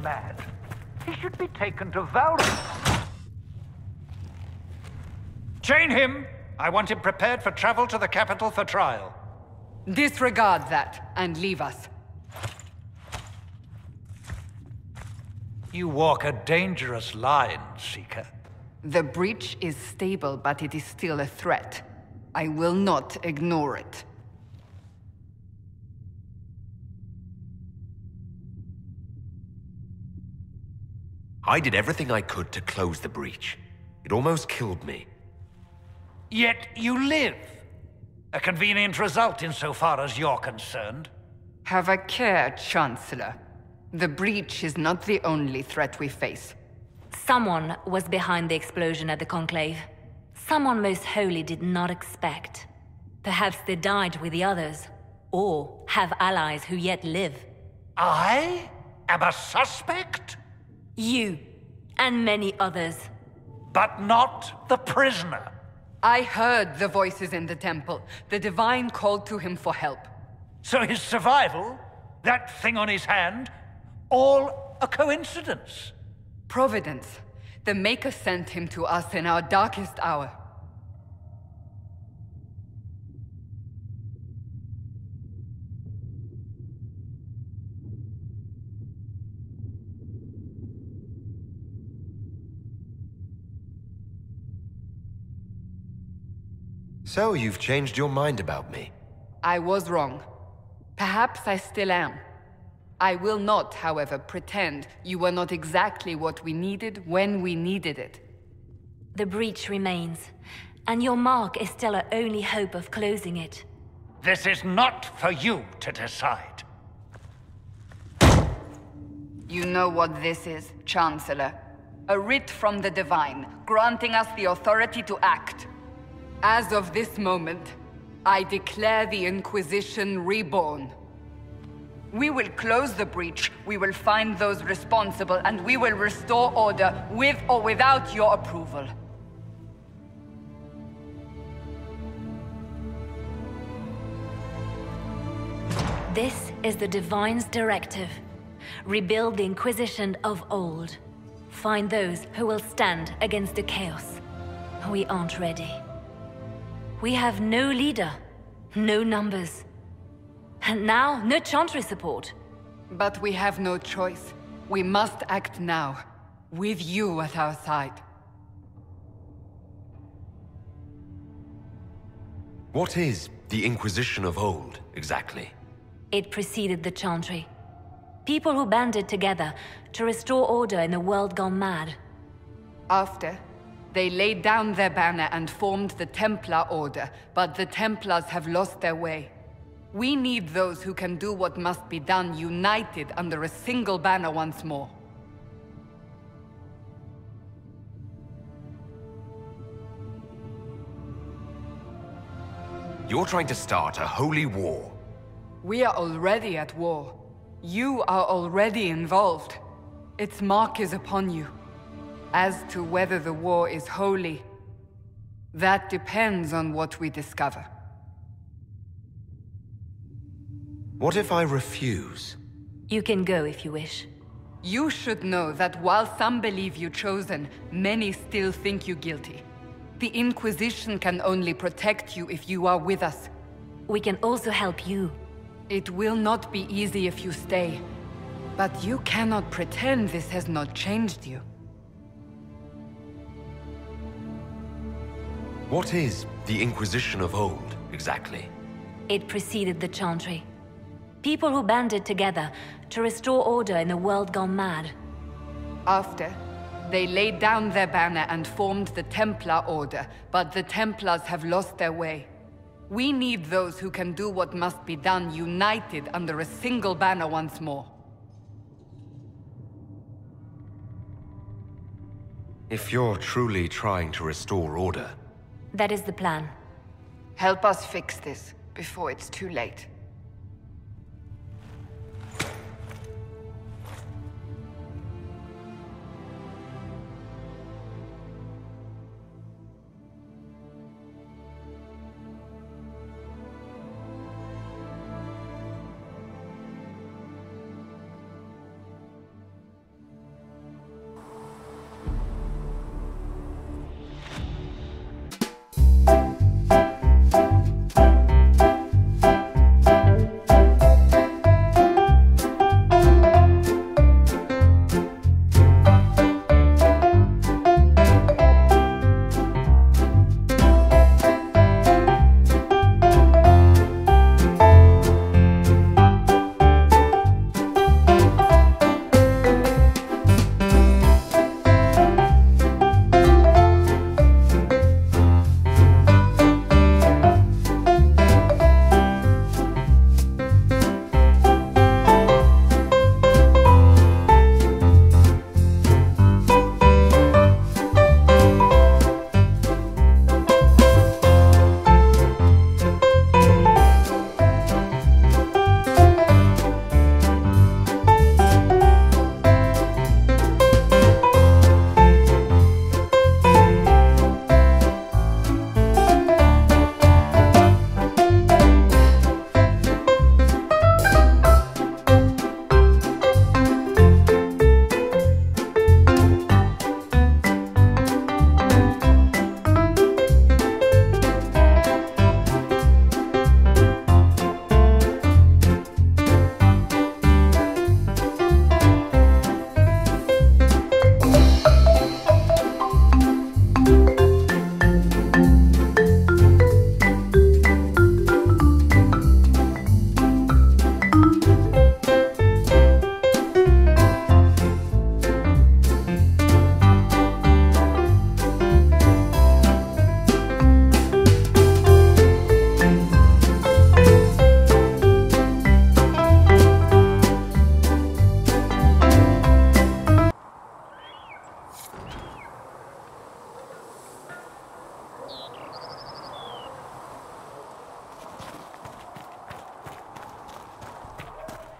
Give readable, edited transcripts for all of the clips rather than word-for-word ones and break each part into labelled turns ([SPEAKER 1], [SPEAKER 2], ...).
[SPEAKER 1] mad. He should be taken to Valra. Chain him! I want him prepared for travel to the capital for trial.
[SPEAKER 2] Disregard that, and leave us.
[SPEAKER 1] You walk a dangerous line, Seeker.
[SPEAKER 2] The breach is stable, but it is still a threat. I will not ignore it.
[SPEAKER 3] I did everything I could to close the breach. It almost killed me.
[SPEAKER 1] Yet you live. A convenient result insofar as you're concerned.
[SPEAKER 2] Have a care, Chancellor. The breach is not the only threat we face.
[SPEAKER 4] Someone was behind the explosion at the Conclave. Someone Most Holy did not expect. Perhaps they died with the others, or have allies who yet live.
[SPEAKER 1] I am a suspect?
[SPEAKER 4] You, and many others.
[SPEAKER 1] But not the prisoner.
[SPEAKER 2] I heard the voices in the temple. The Divine called to him for help.
[SPEAKER 1] So his survival, that thing on his hand, all a coincidence?
[SPEAKER 2] Providence. The Maker sent him to us in our darkest hour.
[SPEAKER 3] So you've changed your mind about me?
[SPEAKER 2] I was wrong. Perhaps I still am. I will not, however, pretend you were not exactly what we needed when we needed it.
[SPEAKER 4] The breach remains, and your mark is still our only hope of closing it.
[SPEAKER 1] This is not for you to decide.
[SPEAKER 2] You know what this is, Chancellor. A writ from the Divine, granting us the authority to act. As of this moment, I declare the Inquisition reborn. We will close the breach, we will find those responsible, and we will restore order with or without your approval.
[SPEAKER 4] This is the Divine's directive. Rebuild the Inquisition of old. Find those who will stand against the chaos. We aren't ready. We have no leader, no numbers. And now, no Chantry support.
[SPEAKER 2] But we have no choice. We must act now, with you at our side.
[SPEAKER 3] What is the Inquisition of old, exactly?
[SPEAKER 4] It preceded the Chantry. People who banded together to restore order in a world gone mad.
[SPEAKER 2] After, they laid down their banner and formed the Templar Order, but the Templars have lost their way. We need those who can do what must be done, united under a single banner once more.
[SPEAKER 3] You're trying to start a holy war.
[SPEAKER 2] We are already at war. You are already involved. Its mark is upon you. As to whether the war is holy, that depends on what we discover.
[SPEAKER 3] What if I refuse?
[SPEAKER 4] You can go if you wish.
[SPEAKER 2] You should know that while some believe you chosen, many still think you guilty. The Inquisition can only protect you if you are with us.
[SPEAKER 4] We can also help you.
[SPEAKER 2] It will not be easy if you stay. But you cannot pretend this has not changed you.
[SPEAKER 3] What is the Inquisition of old, exactly?
[SPEAKER 4] It preceded the Chantry. People who banded together to restore order in a world gone mad.
[SPEAKER 2] After, they laid down their banner and formed the Templar Order, but the Templars have lost their way. We need those who can do what must be done, united under a single banner once more.
[SPEAKER 3] If you're truly trying to restore order...
[SPEAKER 4] That is the plan.
[SPEAKER 2] Help us fix this, before it's too late.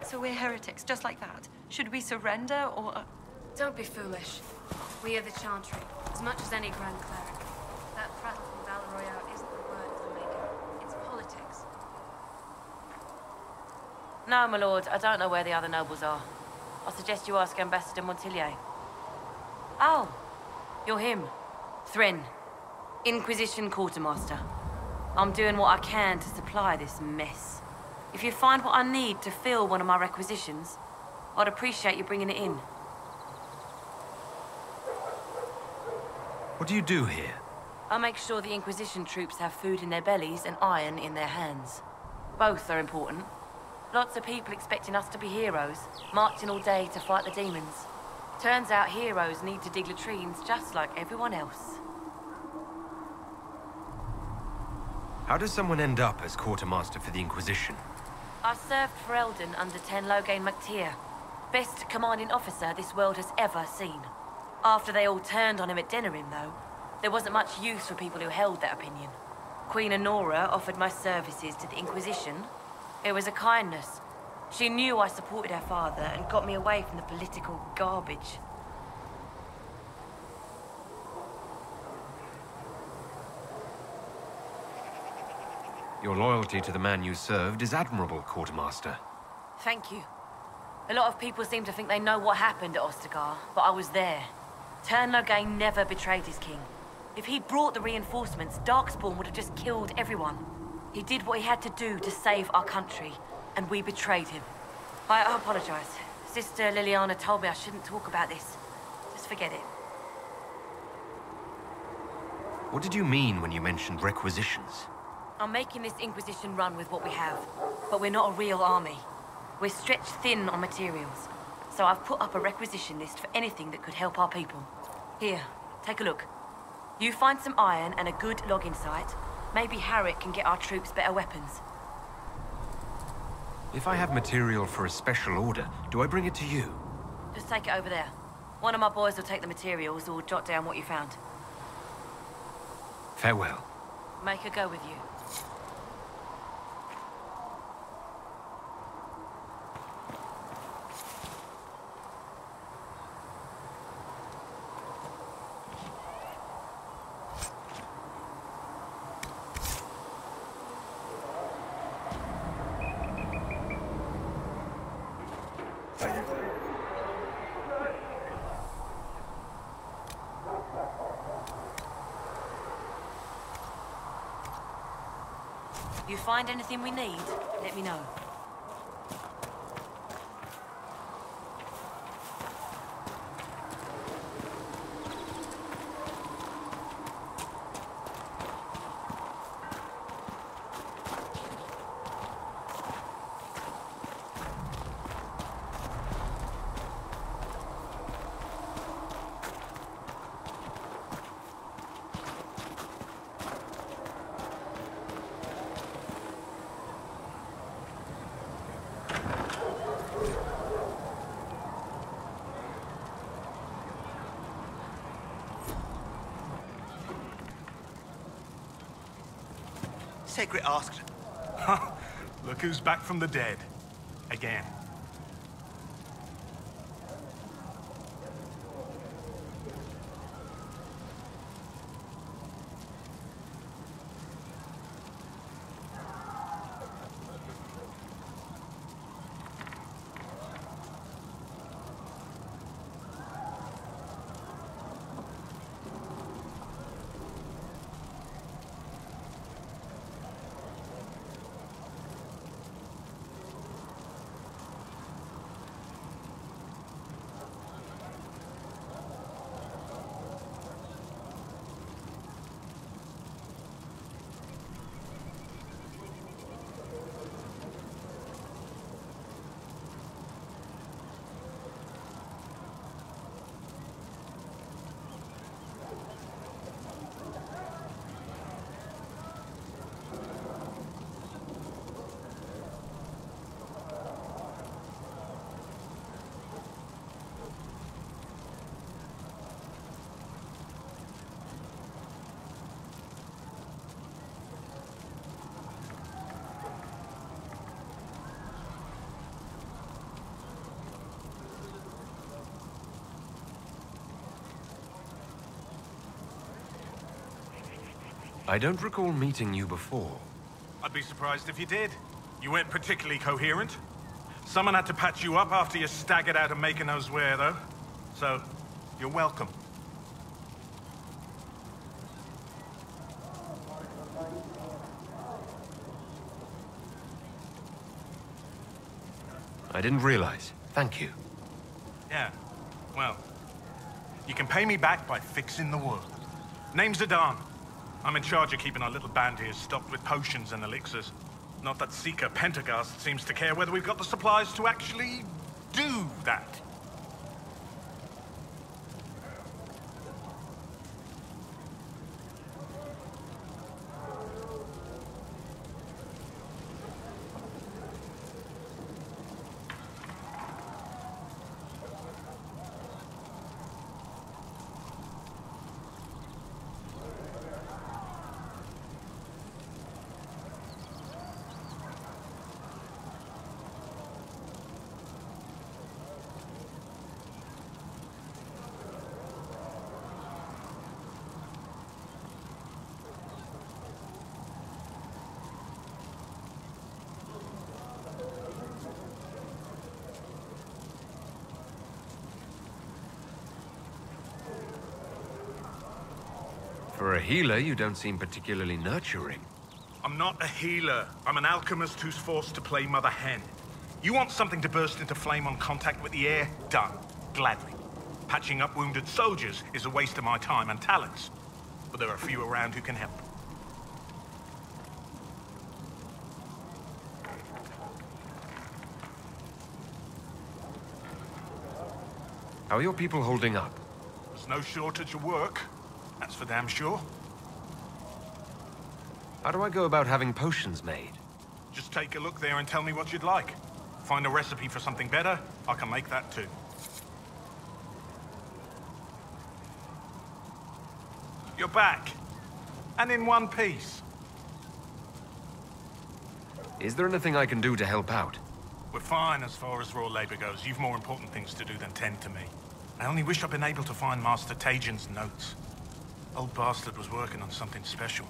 [SPEAKER 5] So we're heretics, just like that. Should we surrender, or...
[SPEAKER 4] Don't be foolish. We are the Chantry, as much as any Grand Cleric. That prattle from Valoroya isn't the word of the maker. It's politics.
[SPEAKER 6] No, my lord, I don't know where the other nobles are. I suggest you ask Ambassador Montillier. Oh, you're him. Thrin, Inquisition Quartermaster. I'm doing what I can to supply this mess. If you find what I need to fill one of my requisitions, I'd appreciate you bringing it in.
[SPEAKER 3] What do you do here?
[SPEAKER 6] I make sure the Inquisition troops have food in their bellies and iron in their hands. Both are important. Lots of people expecting us to be heroes, marching all day to fight the demons. Turns out heroes need to dig latrines just like everyone else.
[SPEAKER 3] How does someone end up as quartermaster for the Inquisition?
[SPEAKER 6] I served for Eldon under Ten Loghain MacTier, best commanding officer this world has ever seen. After they all turned on him at Denerim, though, there wasn't much use for people who held that opinion. Queen Honora offered my services to the Inquisition. It was a kindness. She knew I supported her father and got me away from the political garbage.
[SPEAKER 3] Your loyalty to the man you served is admirable, Quartermaster.
[SPEAKER 6] Thank you. A lot of people seem to think they know what happened at Ostagar, but I was there. Ten Loghain never betrayed his king. If he'd brought the reinforcements, Darkspawn would have just killed everyone. He did what he had to do to save our country, and we betrayed him. I apologize. Sister Liliana told me I shouldn't talk about this. Just forget it.
[SPEAKER 3] What did you mean when you mentioned requisitions?
[SPEAKER 6] I'm making this Inquisition run with what we have, but we're not a real army. We're stretched thin on materials, so I've put up a requisition list for anything that could help our people. Here, take a look. You find some iron and a good login site, maybe Harrick can get our troops better weapons.
[SPEAKER 3] If I have material for a special order, do I bring it to you?
[SPEAKER 6] Just take it over there. One of my boys will take the materials or jot down what you found.
[SPEAKER 3] Farewell.
[SPEAKER 6] Make her go with you. You find anything we need, let me know.
[SPEAKER 7] Sacred asked.
[SPEAKER 8] Look who's back from the dead. Again.
[SPEAKER 3] I don't recall meeting you before.
[SPEAKER 8] I'd be surprised if you did. You weren't particularly coherent. Someone had to patch you up after you staggered out of making knows where, though. So, you're welcome.
[SPEAKER 3] I didn't realize. Thank you.
[SPEAKER 8] Yeah, well, you can pay me back by fixing the world. Name's Adan. I'm in charge of keeping our little band here stocked with potions and elixirs. Not that Seeker Pentagast seems to care whether we've got the supplies to actually do that.
[SPEAKER 3] For a healer, you don't seem particularly nurturing.
[SPEAKER 8] I'm not a healer. I'm an alchemist who's forced to play Mother Hen. You want something to burst into flame on contact with the air? Done. Gladly. Patching up wounded soldiers is a waste of my time and talents. But there are few around who can help.
[SPEAKER 3] How are your people holding up?
[SPEAKER 8] There's no shortage of work. That's for damn sure.
[SPEAKER 3] How do I go about having potions made?
[SPEAKER 8] Just take a look there and tell me what you'd like. Find a recipe for something better, I can make that too. You're back. And in one piece.
[SPEAKER 3] Is there anything I can do to help out?
[SPEAKER 8] We're fine as far as raw labor goes. You've more important things to do than tend to me. I only wish I'd been able to find Master Tajin's notes. Old bastard was working on something special.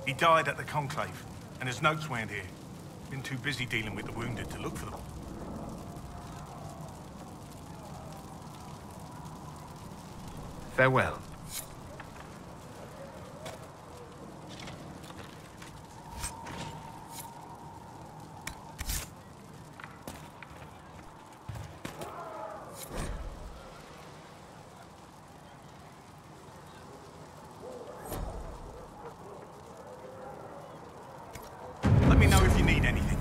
[SPEAKER 8] He died at the Conclave, and his notes weren't here. Been too busy dealing with the wounded to look for them.
[SPEAKER 3] Farewell.
[SPEAKER 8] Let me know if you need anything.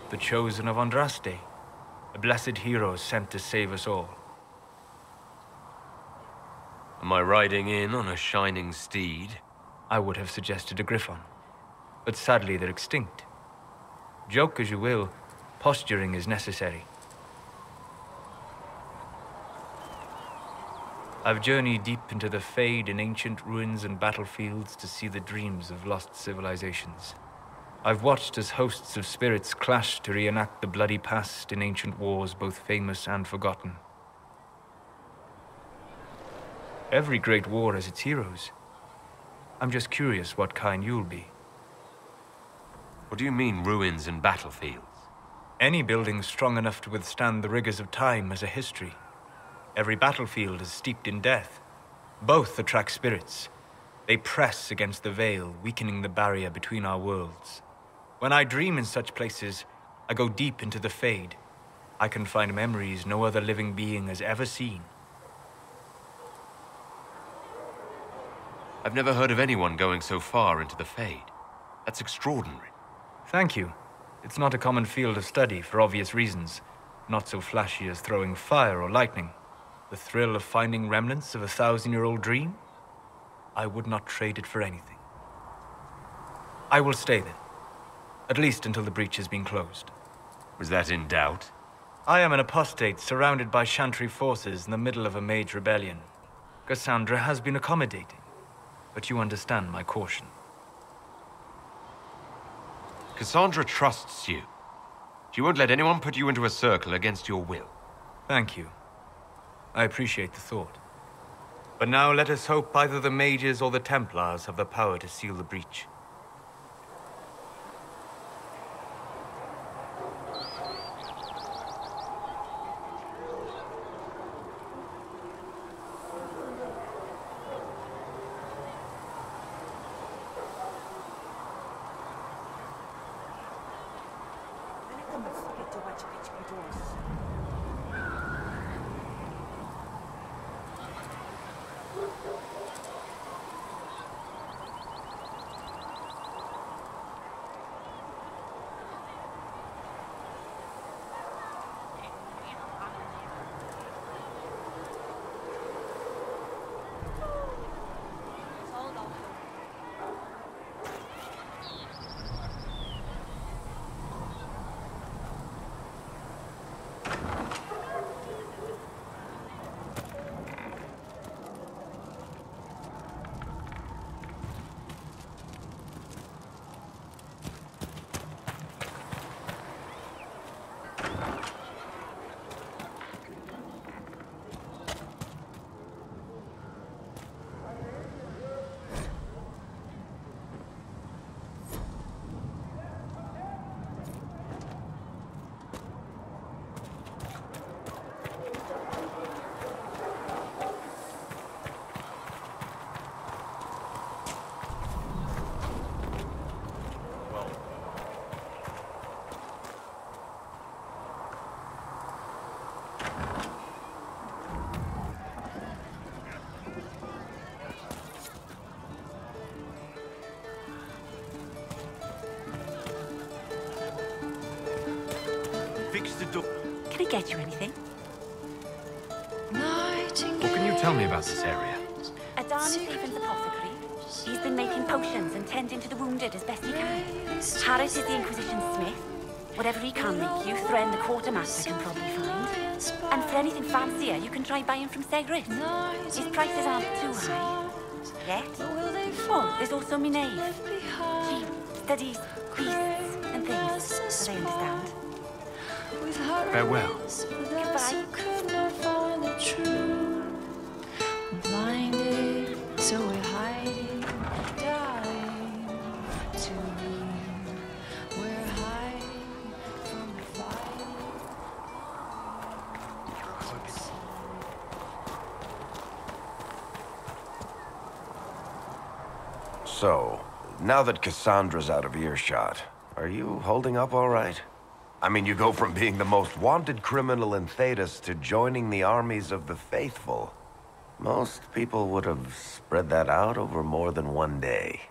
[SPEAKER 7] The chosen of Andraste, a blessed hero sent to save us all.
[SPEAKER 3] Am I riding in on a shining steed?
[SPEAKER 7] I would have suggested a griffon, but sadly they're extinct. Joke as you will, posturing is necessary. I've journeyed deep into the Fade in ancient ruins and battlefields to see the dreams of lost civilizations. I've watched as hosts of spirits clash to reenact the bloody past in ancient wars, both famous and forgotten. Every great war has its heroes. I'm just curious what kind you'll be.
[SPEAKER 3] What do you mean, ruins and battlefields?
[SPEAKER 7] Any building strong enough to withstand the rigors of time has a history. Every battlefield is steeped in death. Both attract spirits. They press against the veil, weakening the barrier between our worlds. When I dream in such places, I go deep into the Fade. I can find memories no other living being has ever seen.
[SPEAKER 3] I've never heard of anyone going so far into the Fade. That's extraordinary.
[SPEAKER 7] Thank you. It's not a common field of study for obvious reasons. Not so flashy as throwing fire or lightning. The thrill of finding remnants of a 1,000-year-old dream? I would not trade it for anything. I will stay then. At least until the breach has been closed.
[SPEAKER 3] Was that in doubt?
[SPEAKER 7] I am an apostate surrounded by Chantry forces in the middle of a mage rebellion. Cassandra has been accommodating, but you understand my caution.
[SPEAKER 3] Cassandra trusts you. She won't let anyone put you into a circle against your will.
[SPEAKER 7] Thank you. I appreciate the thought. But now let us hope either the mages or the Templars have the power to seal the breach.
[SPEAKER 6] Can I get you anything?
[SPEAKER 3] What can you tell me about this area?
[SPEAKER 6] Adan is Stephen's apothecary. He's been making potions and tending to the wounded as best he can. Harris is the Inquisition smith. Whatever he can make you, Thren the quartermaster can probably find. And for anything fancier, you can try buying from Segrit. His prices aren't too high. Yet. Oh, there's also Minave. She studies beasts and things, so they understand.
[SPEAKER 3] Farewell.
[SPEAKER 6] Goodbye.
[SPEAKER 9] Blinded, so we're hiding, dying to be. We're hiding from the fighting.
[SPEAKER 10] So, now that Cassandra's out of earshot, are you holding up all right? I mean, you go from being the most wanted criminal in Thedas to joining the armies of the faithful. Most people would have spread that out over more than one day.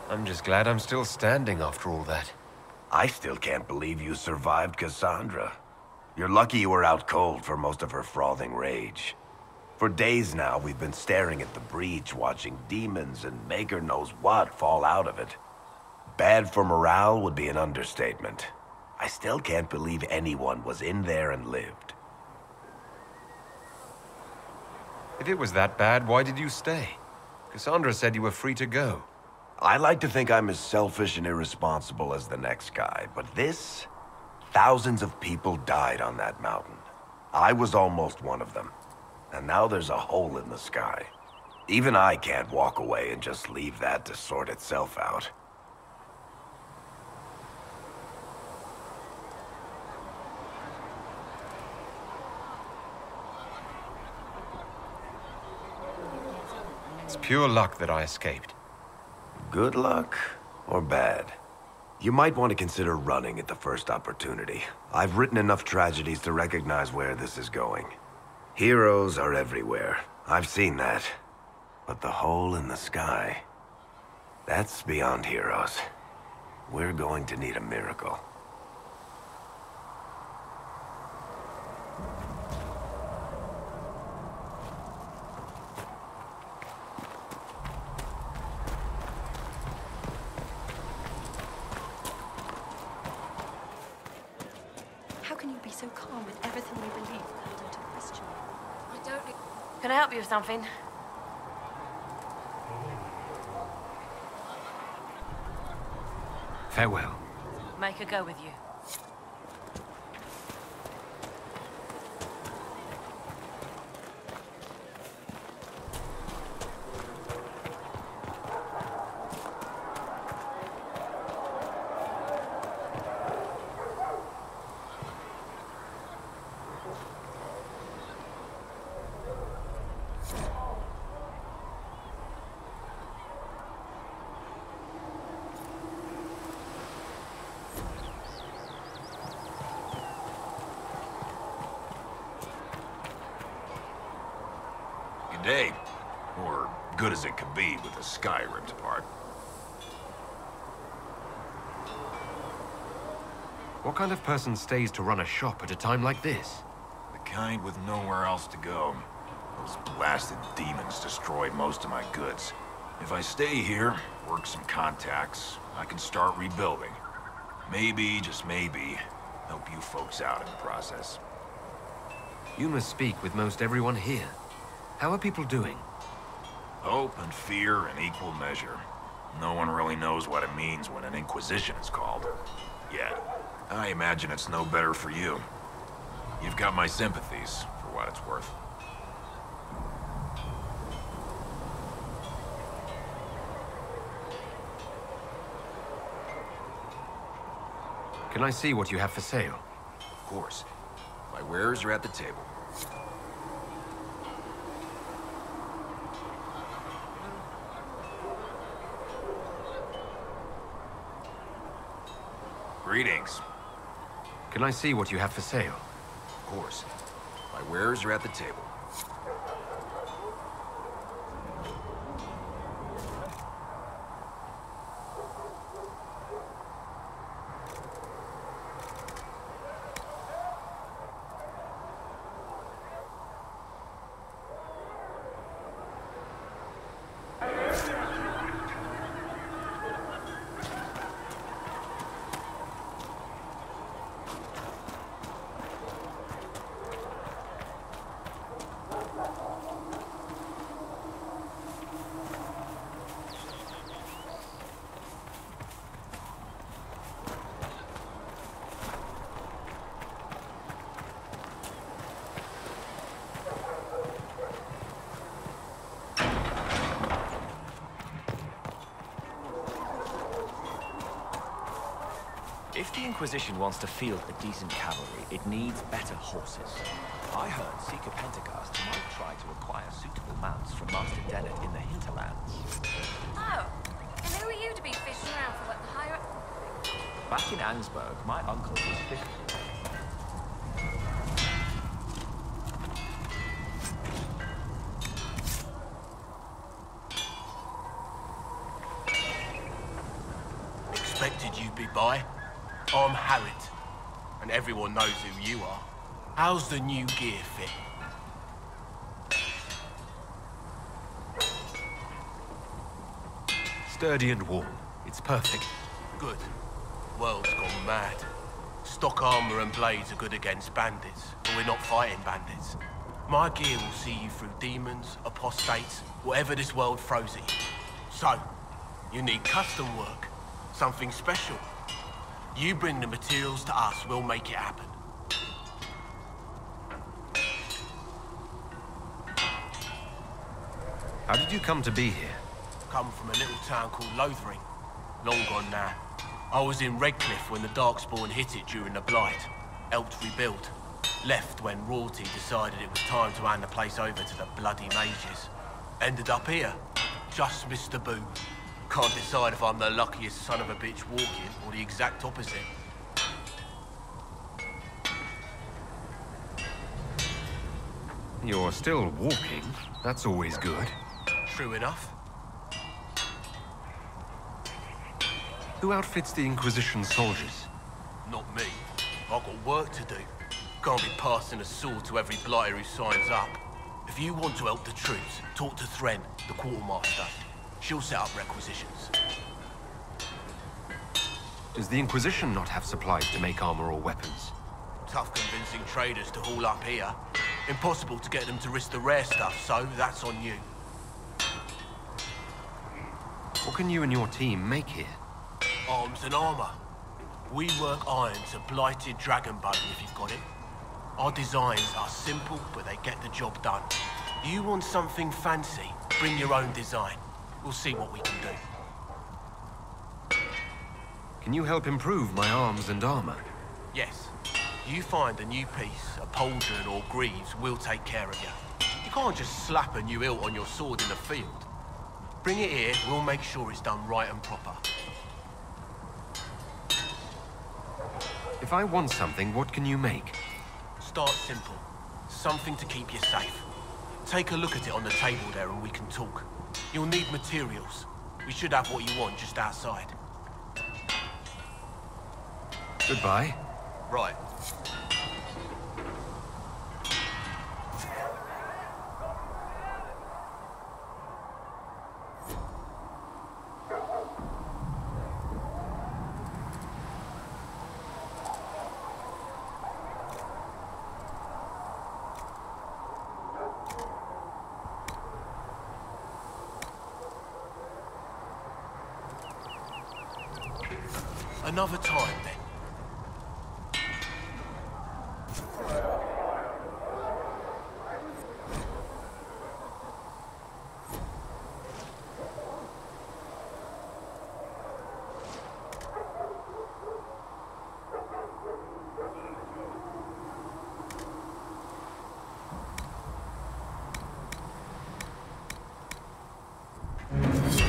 [SPEAKER 3] I'm just glad I'm still standing after all that.
[SPEAKER 10] I still can't believe you survived Cassandra. You're lucky you were out cold for most of her frothing rage. For days now, we've been staring at the breach, watching demons and maker knows what fall out of it. Bad for morale would be an understatement. I still can't believe anyone was in there and lived.
[SPEAKER 3] If it was that bad, why did you stay? Cassandra said you were free to go.
[SPEAKER 10] I like to think I'm as selfish and irresponsible as the next guy, but this? Thousands of people died on that mountain. I was almost one of them. And now there's a hole in the sky. Even I can't walk away and just leave that to sort itself out.
[SPEAKER 3] It's pure luck that I escaped.
[SPEAKER 10] Good luck or bad? You might want to consider running at the first opportunity. I've written enough tragedies to recognize where this is going. Heroes are everywhere. I've seen that. But the hole in the sky, that's beyond heroes. We're going to need a miracle.
[SPEAKER 5] How can you be so calm with everything we believe called into question?
[SPEAKER 6] I don't... Can I help you with something?
[SPEAKER 3] Farewell.
[SPEAKER 6] Make her go with you.
[SPEAKER 11] Day, or good as it could be with the sky ripped apart.
[SPEAKER 3] What kind of person stays to run a shop at a time like this?
[SPEAKER 11] The kind with nowhere else to go. Those blasted demons destroyed most of my goods. If I stay here, work some contacts, I can start rebuilding. Maybe, just maybe, help you folks out in the process.
[SPEAKER 3] You must speak with most everyone here. How are people doing?
[SPEAKER 11] Hope and fear in equal measure. No one really knows what it means when an Inquisition is called. Yet, I imagine it's no better for you. You've got my sympathies, for what it's worth.
[SPEAKER 3] Can I see what you have for sale?
[SPEAKER 11] Of course. My wares are at the table. Greetings.
[SPEAKER 3] Can I see what you have for sale?
[SPEAKER 11] Of course. My wares are at the table.
[SPEAKER 12] If the Inquisition wants to field a decent cavalry, it needs better horses. I heard Seeker Pentecost might try to acquire suitable mounts from Master Dennett in the hinterlands.
[SPEAKER 4] Oh, and who are you to be fishing around for what the higher up...
[SPEAKER 12] Back in Ansburg, my uncle was 50.
[SPEAKER 13] Expected you'd be by. I'm Harriet, and everyone knows who you are. How's the new gear fit?
[SPEAKER 3] Sturdy and warm. It's perfect.
[SPEAKER 13] Good. World's gone mad. Stock armor and blades are good against bandits, but we're not fighting bandits. My gear will see you through demons, apostates, whatever this world throws at you. So, you need custom work, something special. You bring the materials to us, we'll make it happen.
[SPEAKER 3] How did you come to be here?
[SPEAKER 13] Come from a little town called Lothering. Long gone now. I was in Redcliffe when the Darkspawn hit it during the Blight. Helped rebuild. Left when royalty decided it was time to hand the place over to the bloody mages. Ended up here. Just missed the boom. Can't decide if I'm the luckiest son of a bitch walking or the exact opposite.
[SPEAKER 3] You're still walking. That's always good.
[SPEAKER 13] True enough.
[SPEAKER 3] Who outfits the Inquisition soldiers?
[SPEAKER 13] Not me. I've got work to do. Can't be passing a sword to every blighter who signs up. If you want to help the troops, talk to Thren, the quartermaster. She'll set up requisitions.
[SPEAKER 3] Does the Inquisition not have supplies to make armor or weapons?
[SPEAKER 13] Tough convincing traders to haul up here. Impossible to get them to risk the rare stuff, so that's on you.
[SPEAKER 3] What can you and your team make here?
[SPEAKER 13] Arms and armor. We work iron to blighted dragon bone if you've got it. Our designs are simple, but they get the job done. You want something fancy, bring your own design. We'll see what we can do.
[SPEAKER 3] Can you help improve my arms and armor?
[SPEAKER 13] Yes. You find a new piece, a pauldron or greaves, we'll take care of you. You can't just slap a new hilt on your sword in the field. Bring it here, we'll make sure it's done right and proper.
[SPEAKER 3] If I want something, what can you make?
[SPEAKER 13] Start simple. Something to keep you safe. Take a look at it on the table there and we can talk. You'll need materials. We should have what you want just outside.
[SPEAKER 3] Goodbye.
[SPEAKER 13] Right. Another time, then.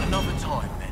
[SPEAKER 13] Another time, then.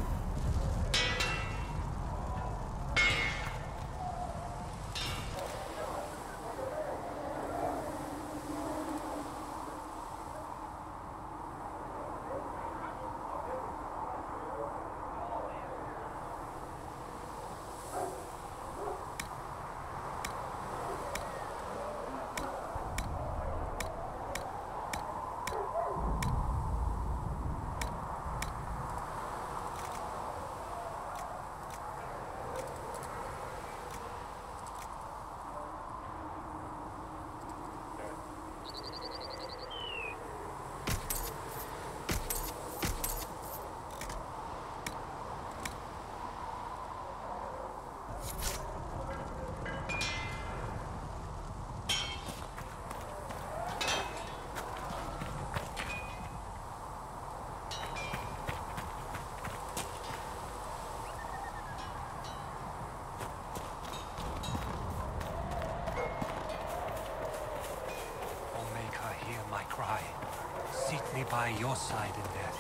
[SPEAKER 1] By your side in death.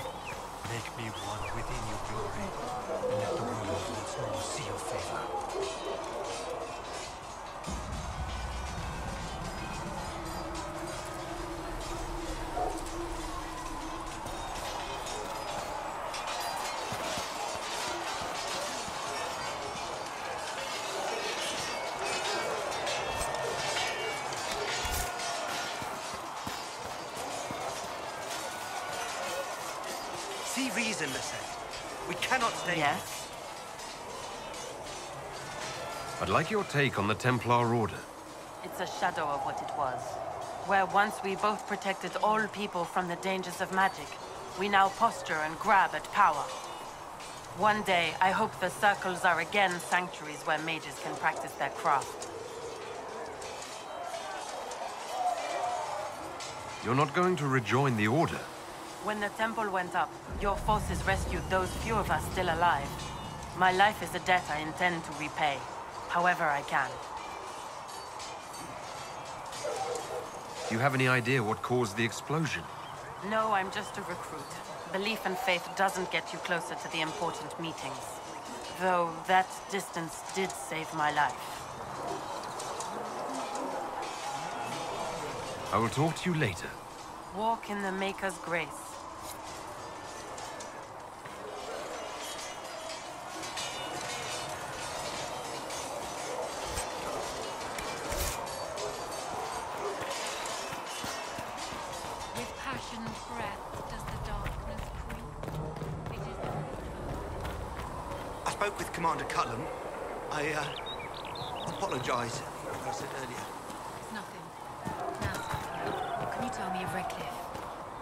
[SPEAKER 1] Make me one within your glory, and let the world once more see your favor.
[SPEAKER 14] See reason, Lisette. We cannot stay here.
[SPEAKER 6] Yes?
[SPEAKER 3] I'd like your take on the Templar Order.
[SPEAKER 6] It's a shadow of what it was. Where once we both protected all people from the dangers of magic, we now posture and grab at power. One day, I hope the circles are again sanctuaries where mages can practice their craft.
[SPEAKER 3] You're not going to rejoin the Order?
[SPEAKER 6] When the temple went up, your forces rescued those few of us still alive. My life is a debt I intend to repay, however I can.
[SPEAKER 3] Do you have any idea what caused the explosion?
[SPEAKER 6] No, I'm just a recruit. Belief and faith doesn't get you closer to the important meetings. Though that distance did save my life.
[SPEAKER 3] I will talk to you later.
[SPEAKER 6] Walk in the Maker's grace.
[SPEAKER 9] With passion's breath does the darkness creep. It is
[SPEAKER 14] I spoke with Commander Cullen. I apologize for what I said earlier.
[SPEAKER 9] It's nothing. Now, what can you tell me of Redcliffe?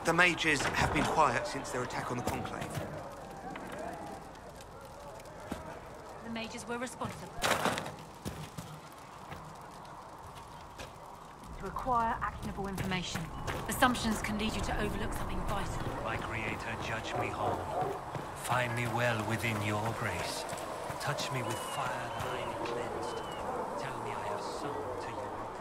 [SPEAKER 14] The mages have been quiet since their attack on the Conclave.
[SPEAKER 9] The mages were responsible. To acquire actionable information. Assumptions can lead you to overlook something vital.
[SPEAKER 1] My Creator, judge me whole. Find me well within your grace. Touch me with fire that I am cleansed. Tell me I have sung to your approval.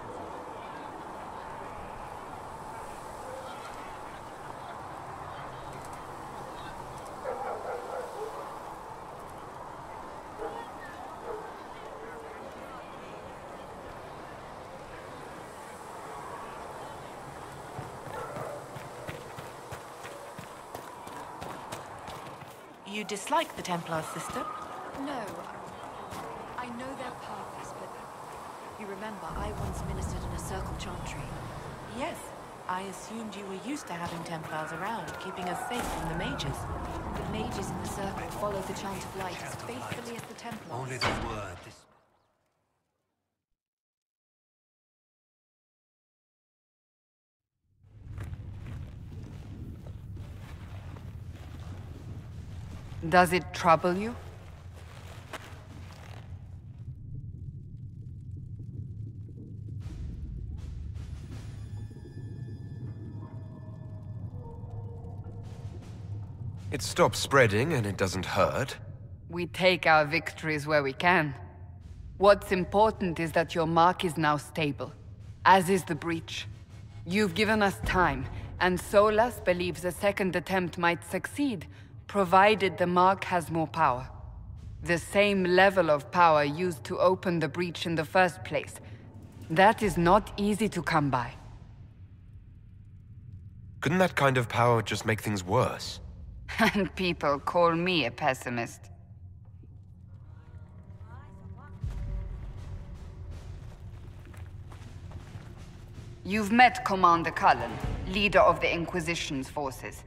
[SPEAKER 6] You dislike the Templars, sister?
[SPEAKER 9] No. I know their purpose, but you remember I once ministered in a circle chantry.
[SPEAKER 6] Yes. I assumed you were used to having Templars around, keeping us safe from the mages.
[SPEAKER 9] The mages in the circle follow the chant of light as faithfully as the Templars.
[SPEAKER 1] Only the word.
[SPEAKER 2] Does it trouble you?
[SPEAKER 3] It stops spreading and it doesn't hurt.
[SPEAKER 2] We take our victories where we can. What's important is that your mark is now stable, as is the breach. You've given us time, and Solas believes a second attempt might succeed, provided the mark has more power. The same level of power used to open the breach in the first place. That is not easy to come by.
[SPEAKER 3] Couldn't that kind of power just make things worse?
[SPEAKER 2] And people call me a pessimist. You've met Commander Cullen, leader of the Inquisition's forces.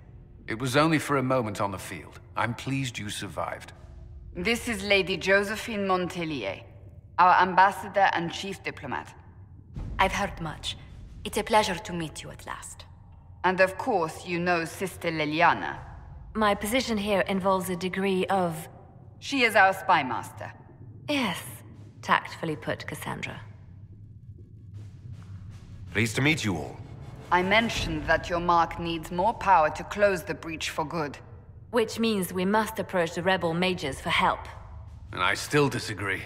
[SPEAKER 15] It was only for a moment on the field. I'm pleased you survived.
[SPEAKER 2] This is Lady Josephine Montelier, our ambassador and chief diplomat.
[SPEAKER 4] I've heard much. It's a pleasure to meet you at last.
[SPEAKER 2] And of course, you know Sister Liliana.
[SPEAKER 4] My position here involves a degree of...
[SPEAKER 2] She is our spy master.
[SPEAKER 4] Yes, tactfully put, Cassandra.
[SPEAKER 3] Pleased to meet you all.
[SPEAKER 2] I mentioned that your mark needs more power to close the breach for good.
[SPEAKER 4] Which means we must approach the rebel mages for help.
[SPEAKER 15] And I still disagree.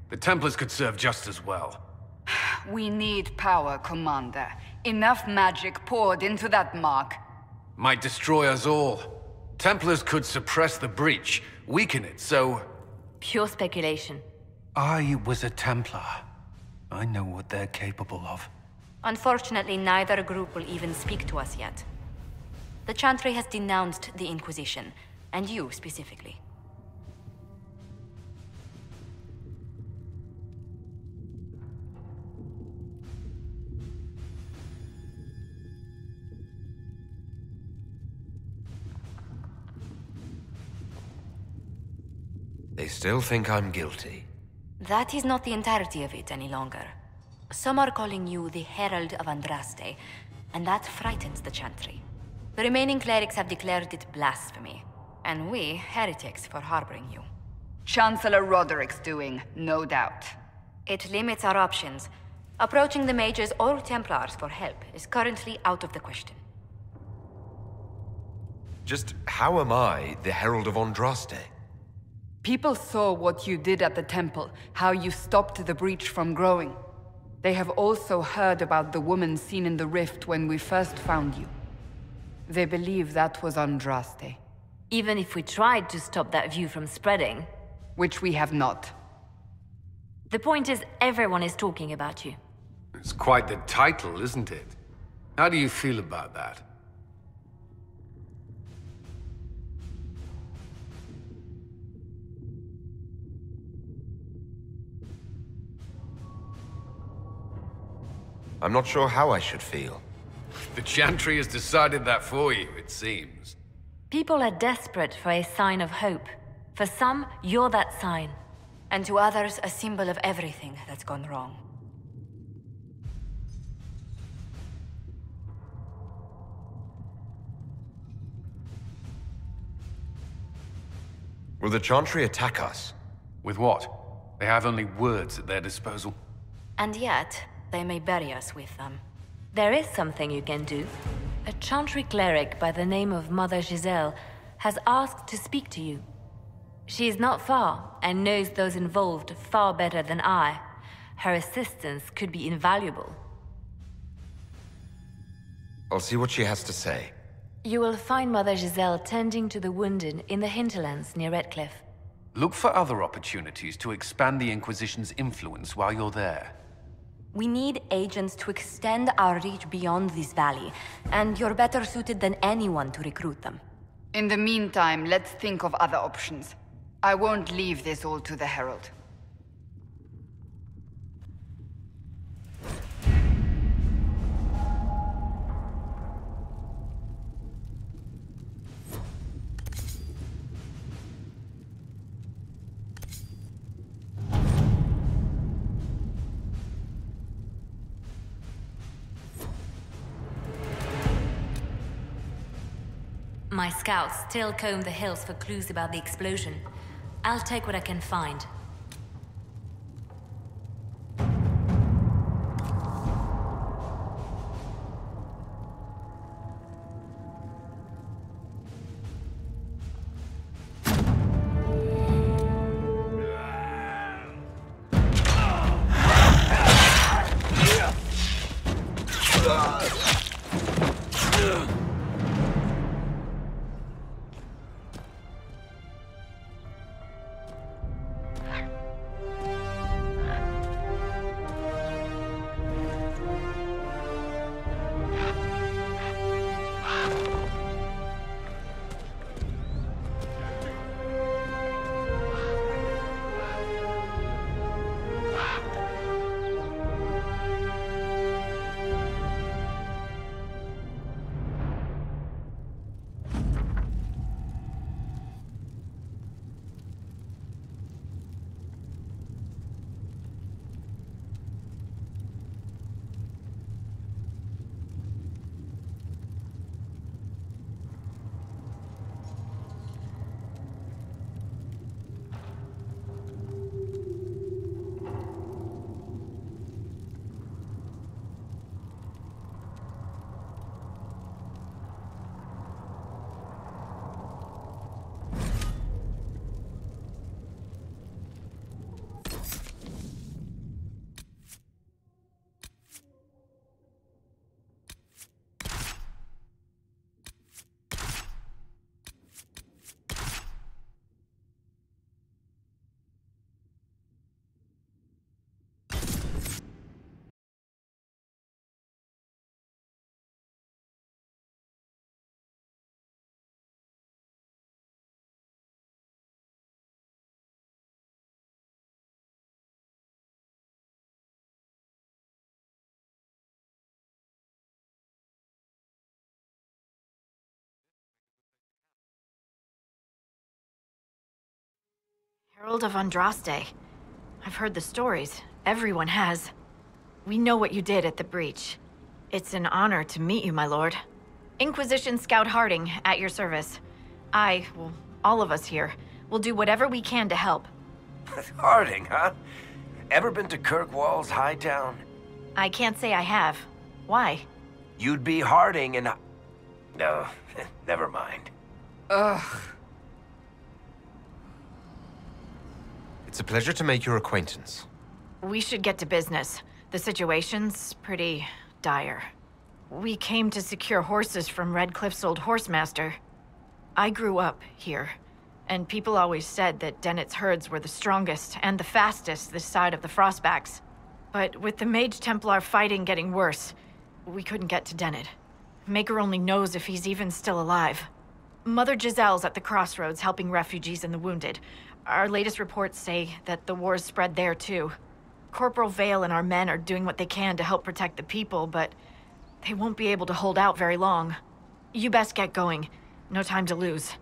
[SPEAKER 15] The Templars could serve just as well.
[SPEAKER 2] We need power, Commander. Enough magic poured into that mark.
[SPEAKER 15] Might destroy us all. Templars could suppress the breach, weaken it, so...
[SPEAKER 4] Pure speculation.
[SPEAKER 15] I was a Templar. I know what they're capable of.
[SPEAKER 4] Unfortunately, neither group will even speak to us yet. The Chantry has denounced the Inquisition, and you specifically.
[SPEAKER 3] They still think I'm guilty.
[SPEAKER 4] That is not the entirety of it any longer. Some are calling you the Herald of Andraste, and that frightens the Chantry. The remaining clerics have declared it blasphemy, and we, heretics, for harboring you.
[SPEAKER 2] Chancellor Roderick's doing, no doubt.
[SPEAKER 4] It limits our options. Approaching the mages or Templars for help is currently out of the question.
[SPEAKER 3] Just how am I the Herald of Andraste?
[SPEAKER 2] People saw what you did at the temple, how you stopped the breach from growing. They have also heard about the woman seen in the rift when we first found you. They believe that was Andraste.
[SPEAKER 4] Even if we tried to stop that view from spreading...
[SPEAKER 2] Which we have not.
[SPEAKER 4] The point is, everyone is talking about you.
[SPEAKER 15] It's quite the title, isn't it? How do you feel about that?
[SPEAKER 3] I'm not sure how I should feel.
[SPEAKER 15] The Chantry has decided that for you, it seems.
[SPEAKER 4] People are desperate for a sign of hope. For some, you're that sign.
[SPEAKER 9] And to others, a symbol of everything that's gone wrong.
[SPEAKER 3] Will the Chantry attack us?
[SPEAKER 15] With what? They have only words at their disposal.
[SPEAKER 9] And yet, they may bury us with them.
[SPEAKER 4] There is something you can do. A Chantry cleric by the name of Mother Giselle has asked to speak to you. She is not far, and knows those involved far better than I. Her assistance could be invaluable.
[SPEAKER 3] I'll see what she has to say.
[SPEAKER 4] You will find Mother Giselle tending to the wounded in the hinterlands near Redcliffe.
[SPEAKER 15] Look for other opportunities to expand the Inquisition's influence while you're there.
[SPEAKER 9] We need agents to extend our reach beyond this valley, and you're better suited than anyone to recruit them.
[SPEAKER 2] In the meantime, let's think of other options. I won't leave this all to the Herald.
[SPEAKER 4] My scouts still comb the hills for clues about the explosion. I'll take what I can find.
[SPEAKER 9] Herald of Andraste. I've heard the stories. Everyone has. We know what you did at the breach. It's an honor to meet you, my lord. Inquisition Scout Harding, at your service. Well, all of us here, will do whatever we can to help.
[SPEAKER 10] Harding, huh? Ever been to Kirkwall's Hightown?
[SPEAKER 9] I can't say I have. Why?
[SPEAKER 10] You'd be Harding and... No, never mind.
[SPEAKER 2] Ugh.
[SPEAKER 3] It's a pleasure to make your acquaintance.
[SPEAKER 9] We should get to business. The situation's pretty dire. We came to secure horses from Redcliffe's old horsemaster. I grew up here, and people always said that Dennett's herds were the strongest and the fastest this side of the Frostbacks. But with the Mage Templar fighting getting worse, we couldn't get to Dennett. Maker only knows if he's even still alive. Mother Giselle's at the crossroads helping refugees and the wounded. Our latest reports say that the war's spread there too. Corporal Vale and our men are doing what they can to help protect the people, but they won't be able to hold out very long. You best get going. No time to lose.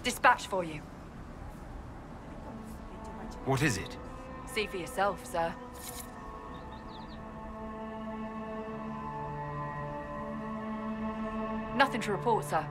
[SPEAKER 2] Dispatch for you.
[SPEAKER 3] What is it?
[SPEAKER 2] See for yourself, sir. Nothing to report, sir.